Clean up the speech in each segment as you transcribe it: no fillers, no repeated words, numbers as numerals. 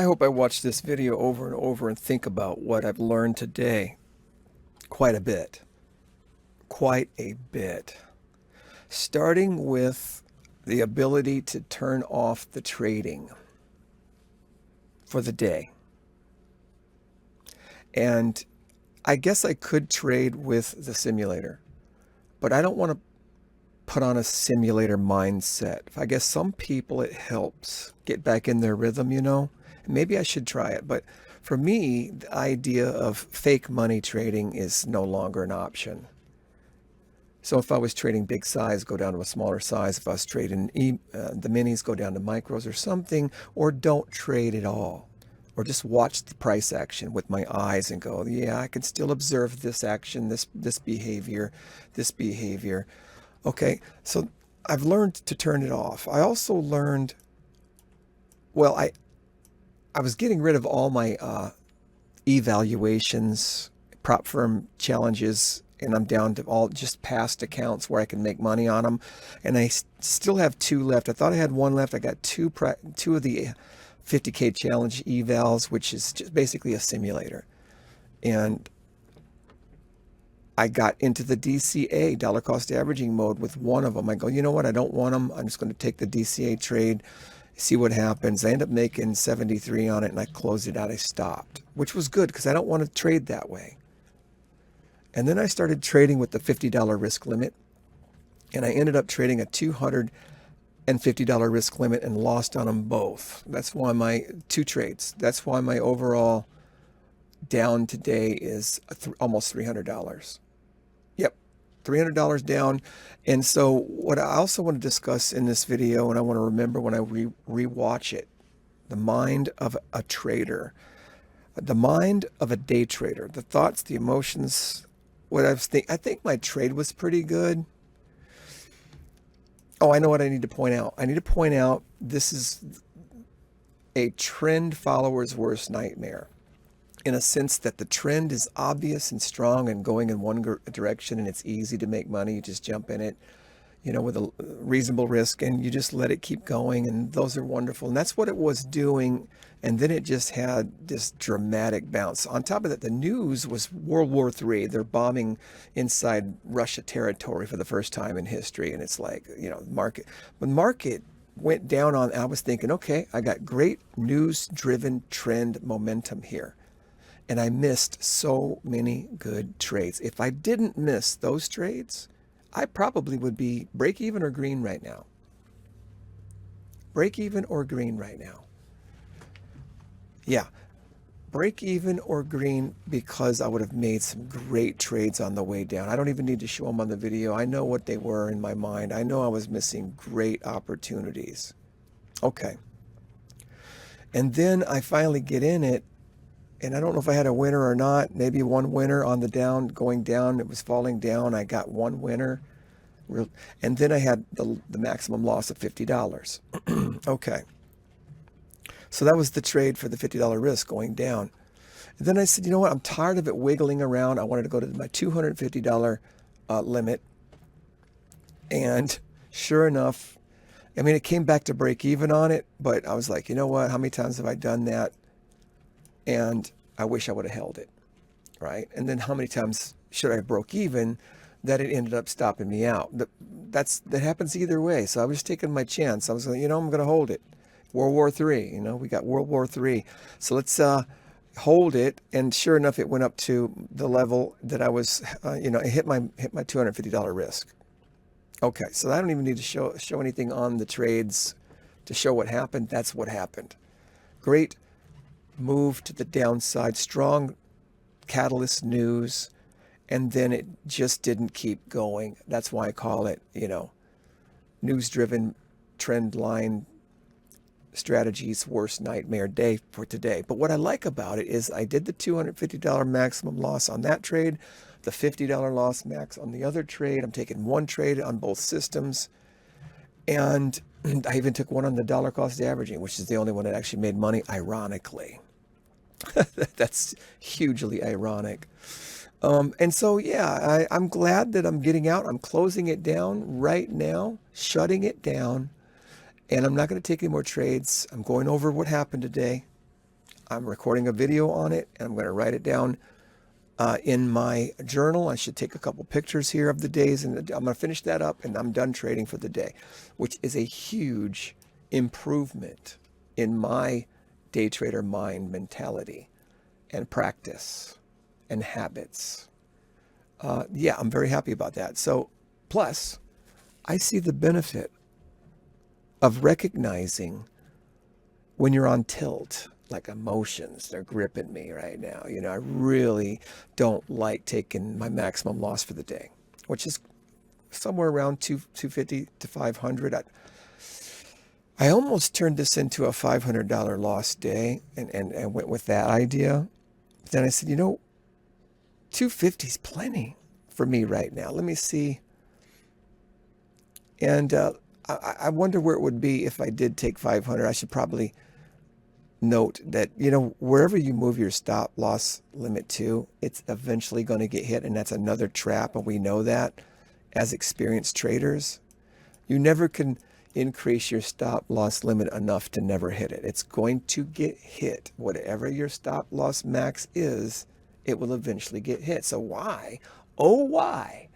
I hope I watch this video over and over and think about what I've learned today. Quite a bit. Quite a bit. Starting with the ability to turn off the trading for the day. And I guess I could trade with the simulator, but I don't want to put on a simulator mindset. I guess some people it helps get back in their rhythm, Maybe I should try it, but for me, the idea of fake money trading is no longer an option. So if I was trading big size, go down to a smaller size. If I was trading the minis, go down to micros or something, or don't trade at all. Or just watch the price action with my eyes and go, yeah, I can still observe this action, this behavior, this behavior. Okay, so I've learned to turn it off. I also learned, well, I was getting rid of all my evaluations, prop firm challenges, and I'm down to all just past accounts where I can make money on them. And I still have two left. I thought I had one left. I got two of the 50K challenge evals, which is just basically a simulator. And I got into the DCA, dollar cost averaging mode, with one of them. I go, you know what? I don't want them. I'm just going to take the DCA trade, see what happens. I end up making 73 on it, and I closed it out. I stopped, which was good because I don't want to trade that way. And then I started trading with the $50 risk limit, and I ended up trading a $250 risk limit and lost on them both. That's why my two trades. That's why my overall down today is almost $300. Yep, $300 down. And so what I also want to discuss in this video, and I want to remember when I rewatch it, the mind of a trader, the mind of a day trader, the thoughts, the emotions. I think my trade was pretty good. Oh, I know what I need to point out. I need to point out this is a trend follower's worst nightmare, in a sense that the trend is obvious and strong and going in one direction, and it's easy to make money. You just jump in it, with a reasonable risk, and you just let it keep going, and those are wonderful. And that's what it was doing, and then it just had this dramatic bounce. On top of that, the news was World War III. They're bombing inside Russia territory for the first time in history, and it's like, market. When market went down I was thinking, okay, I got great news-driven trend momentum here. And I missed so many good trades. If I didn't miss those trades, I probably would be break even or green right now. Break even or green right now. Yeah, break even or green, because I would have made some great trades on the way down. I don't even need to show them on the video. I know what they were in my mind. I know I was missing great opportunities. Okay. And then I finally get in it, and I don't know if I had a winner or not. Maybe one winner on the down, going down. It was falling down. I got one winner. And then I had the maximum loss of $50. Okay. So that was the trade for the $50 risk going down. And then I said, you know what? I'm tired of it wiggling around. I wanted to go to my $250 limit. And sure enough, it came back to break even on it. But I was like, you know what? How many times have I done that? And I wish I would have held it, right? And then how many times should I have broke even that it ended up stopping me out? That happens either way. So I was taking my chance. I was like, I'm going to hold it. World War III, we got World War III. So let's hold it. And sure enough, it went up to the level that I was, it hit my $250 risk. Okay, so I don't even need to show anything on the trades to show what happened. That's what happened. Great move to the downside, strong catalyst news, and then it just didn't keep going. That's why I call it, news-driven trend line strategies worst nightmare day for today. But what I like about it is I did the $250 maximum loss on that trade, the $50 loss max on the other trade. I'm taking one trade on both systems, and I even took one on the dollar cost averaging, which is the only one that actually made money, ironically. That's hugely ironic. And so, yeah, I'm glad that I'm getting out. I'm closing it down right now, shutting it down, and I'm not going to take any more trades. I'm going over what happened today. I'm recording a video on it, and I'm going to write it down in my journal. I should take a couple pictures here of the days, and I'm going to finish that up, and I'm done trading for the day, which is a huge improvement in my day trader mind mentality and practice and habits. Yeah, I'm very happy about that. So, plus, I see the benefit of recognizing when you're on tilt, like emotions, they're gripping me right now. You know, I really don't like taking my maximum loss for the day, which is somewhere around 250 to 500. I almost turned this into a $500 loss day and went with that idea. Then I said, you know, 250 is plenty for me right now. Let me see. And I wonder where it would be if I did take 500. I should probably note that, you know, wherever you move your stop loss limit to, it's eventually going to get hit. And that's another trap. And we know that as experienced traders. You never can increase your stop loss limit enough to never hit it. It's going to get hit. Whatever your stop loss max is, it will eventually get hit. So why, oh why,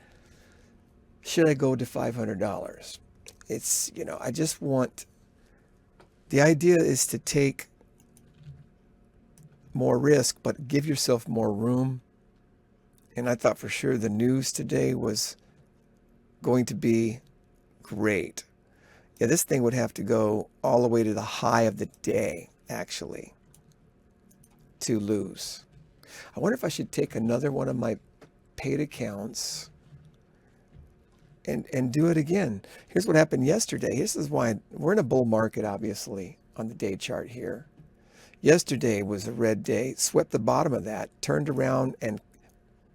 should I go to $500? It's, you know, I just want, the idea is to take more risk, but give yourself more room. And I thought for sure the news today was going to be great. Yeah, this thing would have to go all the way to the high of the day, actually, to lose. I wonder if I should take another one of my paid accounts and do it again. Here's what happened yesterday. This is why we're in a bull market, obviously, on the day chart here. Yesterday was a red day, swept the bottom of that, turned around, and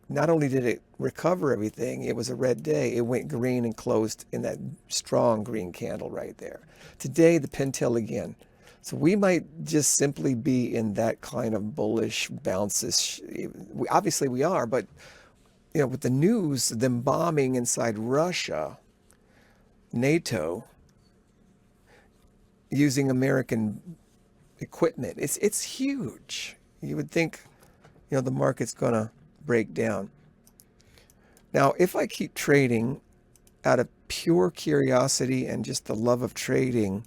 not only did it recover everything, it was a red day. It went green and closed in that strong green candle right there. Today, the pintail again. So we might just simply be in that kind of bullish bounces. Obviously we are, but you know, with the news, them bombing inside Russia, NATO, using American equipment, it's huge. You would think, you know, the market's gonna break down. Now, if I keep trading out of pure curiosity and just the love of trading,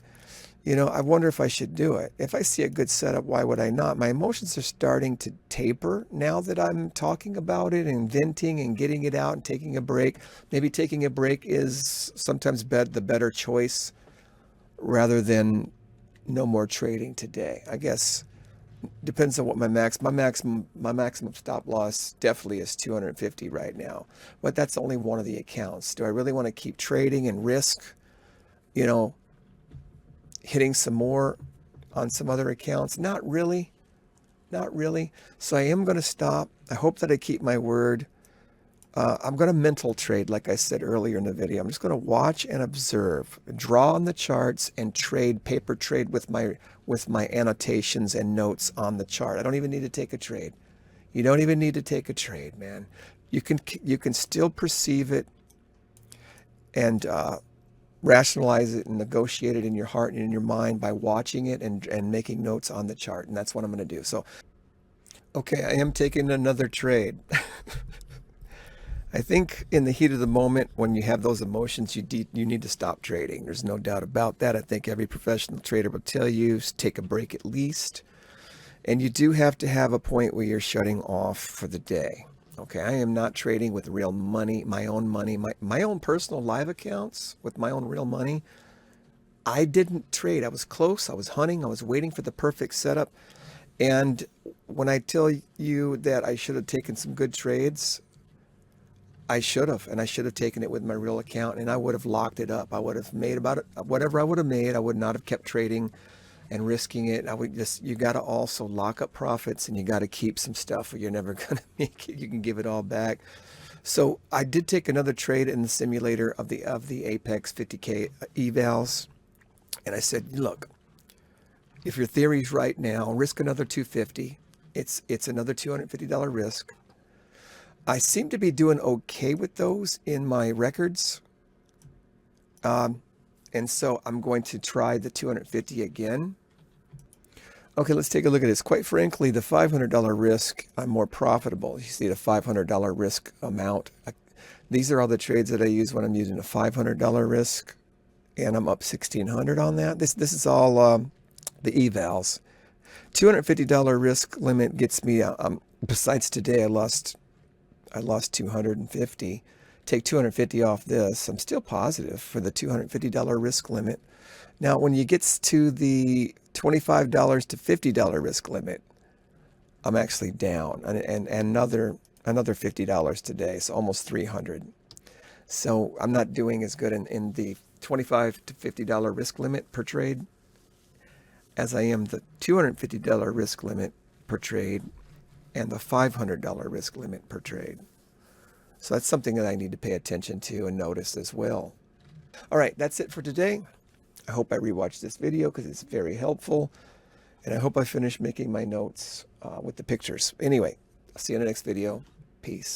you know, I wonder if I should do it. If I see a good setup, why would I not? My emotions are starting to taper now that I'm talking about it and venting and getting it out and taking a break. Maybe taking a break is sometimes the better choice rather than no more trading today. I guess depends on what my maximum stop loss definitely is 250 right now. But that's only one of the accounts. Do I really want to keep trading and risk, you know, hitting some more on some other accounts? Not really. Not really. So I am going to stop. I hope that I keep my word. I'm going to mental trade, like I said earlier in the video. I'm just going to watch and observe, draw on the charts, and trade, paper trade with my annotations and notes on the chart. I don't even need to take a trade. You don't even need to take a trade, man. You can still perceive it and rationalize it and negotiate it in your heart and in your mind by watching it and making notes on the chart. And that's what I'm going to do. So, okay, I am taking another trade. I think in the heat of the moment, when you have those emotions, you need to stop trading. There's no doubt about that. I think every professional trader will tell you, take a break at least. And you do have to have a point where you're shutting off for the day. Okay, I am not trading with real money, my own personal live accounts with my own real money. I didn't trade. I was close. I was hunting. I was waiting for the perfect setup. And when I tell you that I should have taken some good trades, I should have, and I should have taken it with my real account, and I would have locked it up. I would have made about it, whatever I would have made. I would not have kept trading and risking it. I would just, you got to also lock up profits, and you got to keep some stuff or you're never going to make it. You can give it all back. So I did take another trade in the simulator of the Apex 50K evals. And I said, look, if your theory's right now, risk another 250. It's another $250 risk. I seem to be doing okay with those in my records. And so I'm going to try the 250 again. Okay, let's take a look at this. Quite frankly, the $500 risk, I'm more profitable. You see the $500 risk amount. These are all the trades that I use when I'm using a $500 risk, and I'm up 1,600 on that. This is all the evals. $250 risk limit gets me. Besides today, I lost 250. Take 250 off this, I'm still positive for the $250 risk limit. Now, when you get to the $25 to $50 risk limit, I'm actually down, and another $50 today, so almost 300. So I'm not doing as good in the $25 to $50 risk limit per trade as I am the $250 risk limit per trade and the $500 risk limit per trade. So that's something that I need to pay attention to and notice as well. All right, that's it for today. I hope I rewatched this video because it's very helpful. And I hope I finish making my notes with the pictures. Anyway, I'll see you in the next video. Peace.